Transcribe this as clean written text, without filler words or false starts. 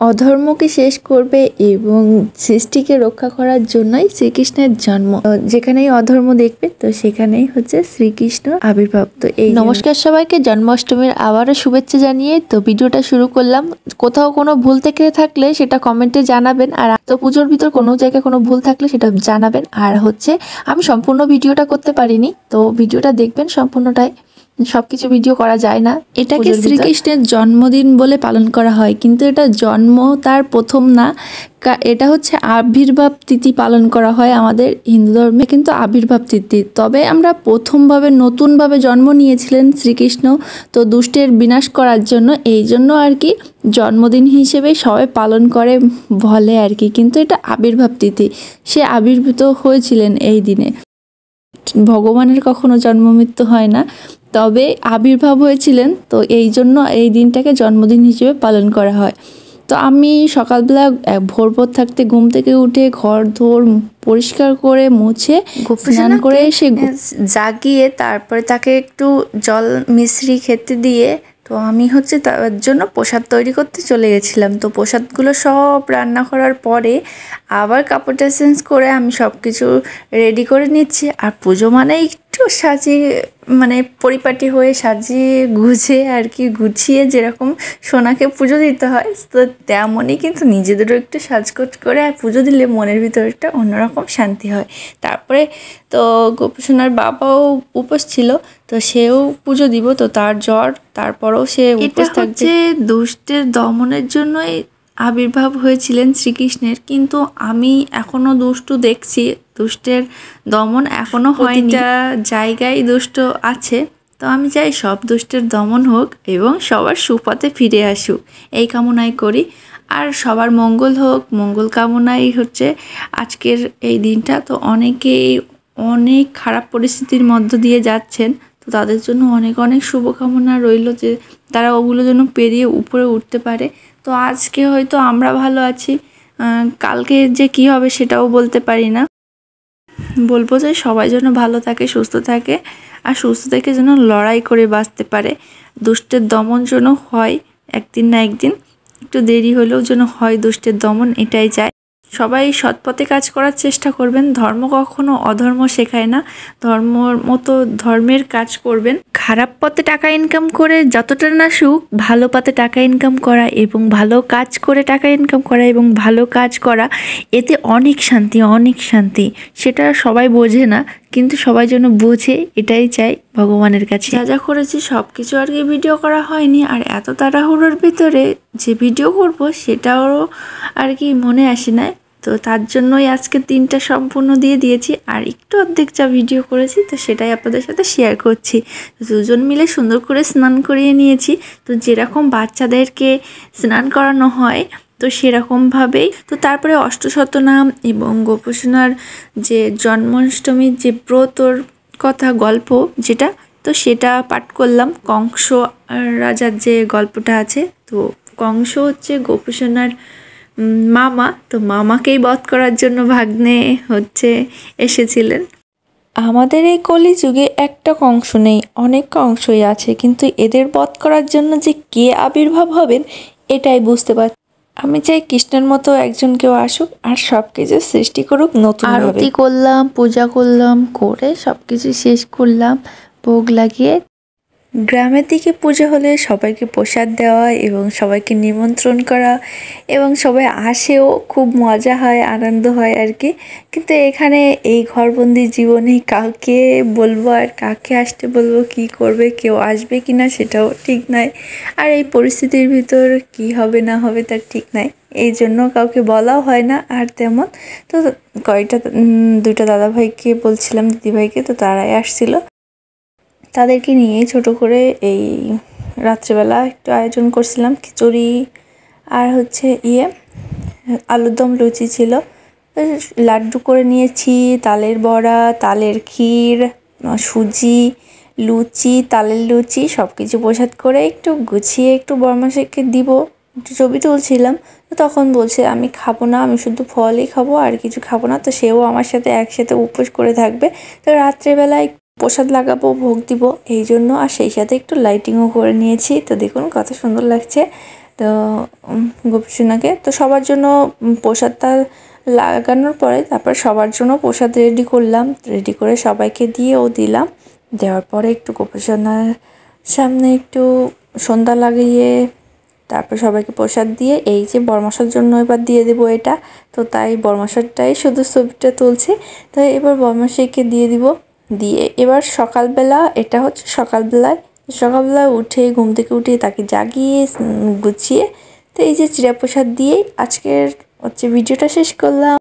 অধর্মকে শেষ করবে এবং সৃষ্টিকে রক্ষা করার জন্যই শ্রীকৃষ্ণের জন্ম। যেখানেই অধর্ম দেখবে তো সেখানেই হচ্ছে শ্রীকৃষ্ণ আবির্ভাব। তো এই নমস্কার সবাইকে, জন্মাষ্টমীর আবারও শুভেচ্ছা জানিয়ে তো ভিডিওটা শুরু করলাম। কোথাও কোনো ভুল থেকে থাকলে সেটা কমেন্টে জানাবেন, আর তো পুজোর ভিতর কোনো জায়গায় কোনো ভুল থাকলে সেটা জানাবেন। আর হচ্ছে আমি সম্পূর্ণ ভিডিওটা করতে পারিনি, তো ভিডিওটা দেখবেন সম্পূর্ণটাই। সবকিছু ভিডিও করা যায় না। এটাকে শ্রীকৃষ্ণের জন্মদিন বলে পালন করা হয়, কিন্তু এটা জন্ম তার প্রথম না, এটা হচ্ছে আবির্ভাব তিথি পালন করা হয় আমাদের হিন্দু ধর্মে, কিন্তু আবির্ভাব তিথি। তবে আমরা প্রথমভাবে নতুনভাবে জন্ম নিয়েছিলেন শ্রীকৃষ্ণ, তো দুষ্টের বিনাশ করার জন্য, এই জন্য আর কি জন্মদিন হিসেবে সবাই পালন করে বলে আর কি। কিন্তু এটা আবির্ভাব তিথি, সে আবির্ভূত হয়েছিলেন এই দিনে। ভগবানের কখনো জন্ম মৃত্যু হয় না, তবে আবির্ভাব হয়েছিলেন, তো এই জন্য এই দিনটাকে জন্মদিন হিসেবে পালন করা হয়। তো আমি সকালবেলা ভোর থাকতে ঘুম থেকে উঠে ঘর দোর পরিষ্কার করে মুছে স্নান করে এসে জাগিয়ে তারপরে তাকে একটু জল মিশ্রি খেতে দিয়ে তো আমি হচ্ছে তার জন্য প্রসাদ তৈরি করতে চলে গেছিলাম। তো প্রসাদগুলো সব রান্না করার পরে আবার কাপড়টা চেঞ্জ করে আমি সব কিছু রেডি করে নিচ্ছি। আর পুজো মানে একটু সাজিয়ে মানে পরিপাটি হয়ে সাজিয়ে গুছিয়ে আর কি, গুছিয়ে যেরকম সোনাকে পুজো দিতে হয় তো তেমনই কিন্তু নিজেদেরও একটু সাজগোজ করে আর পুজো দিলে মনের ভিতরে একটা অন্যরকম শান্তি হয়। তারপরে তো গোপীসোনার বাবাও উপোস ছিল, তো সেও পুজো দিব, তো তার জ্বর, তারপরেও সে উপোস থাকছে। দুষ্টের দমনের জন্যই আবির্ভাব হয়েছিলেন শ্রীকৃষ্ণের, কিন্তু আমি এখনো দুষ্টু দেখছি, দুষ্টের দমন এখনো হয়নি। জায়গায় দুষ্ট আছে, তো আমি চাই সব দুষ্টের দমন হোক এবং সবার সুপথে ফিরে আসুক, এই কামনাই করি। আর সবার মঙ্গল হোক, মঙ্গল কামনাই হচ্ছে আজকের এই দিনটা। তো অনেকেই অনেক খারাপ পরিস্থিতির মধ্য দিয়ে যাচ্ছেন, তো তাদের জন্য অনেক অনেক শুভকামনা রইল যে তারা ওগুলো যেন পেরিয়ে উপরে উঠতে পারে। তো আজকে হয়তো আমরা ভালো আছি, কালকে যে কি হবে সেটাও বলতে পারি না। বলবো যে সবাই যেন ভালো থাকে, সুস্থ থাকে, আর সুস্থ থেকে যেন লড়াই করে বাঁচতে পারে। দুষ্টের দমন যেন হয় একদিন না একদিন, একটু দেরি হলেও যেন হয় দুষ্টের দমন, এটাই চাই। সবাই সৎপথে কাজ করার চেষ্টা করবেন। ধর্ম কখনো অধর্ম শেখায় না, ধর্মর মতো ধর্মের কাজ করবেন। খারাপ পথে টাকা ইনকাম করে যতটা না সুখ, ভালো পথে টাকা ইনকাম করা এবং ভালো কাজ করে টাকা ইনকাম করা এবং ভালো কাজ করা, এতে অনেক শান্তি, অনেক শান্তি। সেটা সবাই বোঝে না, কিন্তু সবাই যেন বোঝে, এটাই চাই ভগবানের কাছে। যা যা করেছি সব কিছু আর কি ভিডিও করা হয়নি, আর এত তাড়াহুড়োর ভিতরে যে ভিডিও করব সেটাও আর কি মনে আসে না, তো তার জন্যই আজকে 3টা সম্পূর্ণ দিয়ে দিয়েছি, আর একটু অর্ধেক যা ভিডিও করেছি তো সেটাই আপনাদের সাথে শেয়ার করছি। দুজন মিলে সুন্দর করে স্নান করিয়ে নিয়েছি, তো যেরকম বাচ্চাদেরকে স্নান করানো হয় তো সেরকমভাবেই। তো তারপরে অষ্টশতনাম এবং গোপীসোনার যে জন্মাষ্টমীর যে ব্রতর কথা গল্প যেটা, তো সেটা পাঠ করলাম। কংস রাজার যে গল্পটা আছে, তো কংস হচ্ছে গোপীসোনার মামা, তো মামাকেই বধ করার জন্য ভাগ্নে হচ্ছে এসেছিলেন। আমাদের এই কলিযুগে একটা কংস নেই, অনেক কংসই আছে, কিন্তু এদের বধ করার জন্য যে কে আবির্ভাব হবেন এটাই বুঝতে পারছি। আমি চাই কৃষ্ণের মতো একজন কেউ আসুক আর সব কিছু সৃষ্টি করুক নতুন। আরতি করলাম, পূজা করলাম, করে সব কিছু শেষ করলাম, ভোগ লাগিয়ে। গ্রামের দিকে পুজো হলে সবাইকে প্রসাদ দেওয়া এবং সবাইকে নিমন্ত্রণ করা এবং সবাই আসেও, খুব মজা হয়, আনন্দ হয় আর কি। কিন্তু এখানে এই ঘরবন্দি জীবনে কাকে বলবো আর কাকে আসতে বলবো, কি করবে, কেউ আসবে কি না সেটাও ঠিক নাই, আর এই পরিস্থিতির ভিতর কি হবে না হবে তার ঠিক নাই, এই জন্য কাউকে বলাও হয় না আর তেমন। তো কয়টা 2টা দাদাভাইকে বলছিলাম, দিদিভাইকে, তো তারাই আসছিল, তাদেরকে নিয়েই ছোট করে এই রাত্রেবেলা একটু আয়োজন করছিলাম। খিচুড়ি আর হচ্ছে আলুর দম, লুচি ছিল, লাড্ডু করে নিয়েছি, তালের বড়া, তালের ক্ষীর, সুজি, লুচি, তালের লুচি, সব কিছু প্রসাদ করে একটু গুছিয়ে একটু বড়মাসাইকে দিব, একটু ছবি তুলছিলাম। তো তখন বলছে আমি খাবো না, আমি শুধু ফলই খাবো, আর কিছু খাবো না। তো সেও আমার সাথে একসাথে উপোস করে থাকবে, তো রাত্রেবেলায় প্রসাদ লাগাবো, ভোগ দিব এই জন্য, আর সেই সাথে একটু লাইটিংও করে নিয়েছি। তো দেখুন কত সুন্দর লাগছে। তো গোপীসোনাকে তো সবার জন্য প্রসাদটা লাগানোর পরে তারপর সবার জন্য প্রসাদ রেডি করলাম, রেডি করে সবাইকে দিয়েও দিলাম। দেওয়ার পরে একটু গোপীসোনার সামনে একটু সন্ধ্যা লাগিয়ে তারপর সবাইকে প্রসাদ দিয়ে এই যে বরমশার জন্য এবার দিয়ে দেবো এটা। তো তাই বরমশারটাই শুধু ছবিটা তুলছি। তো এবার বরমশাইকে দিয়ে দিব। দিয়ে এবার সকালবেলা, এটা হচ্ছে সকালবেলায় উঠে ঘুম থেকে উঠে তাকে জাগিয়ে গুছিয়ে তো এই যে চিড়া প্রসাদ দিয়েই আজকের হচ্ছে ভিডিওটা শেষ করলাম।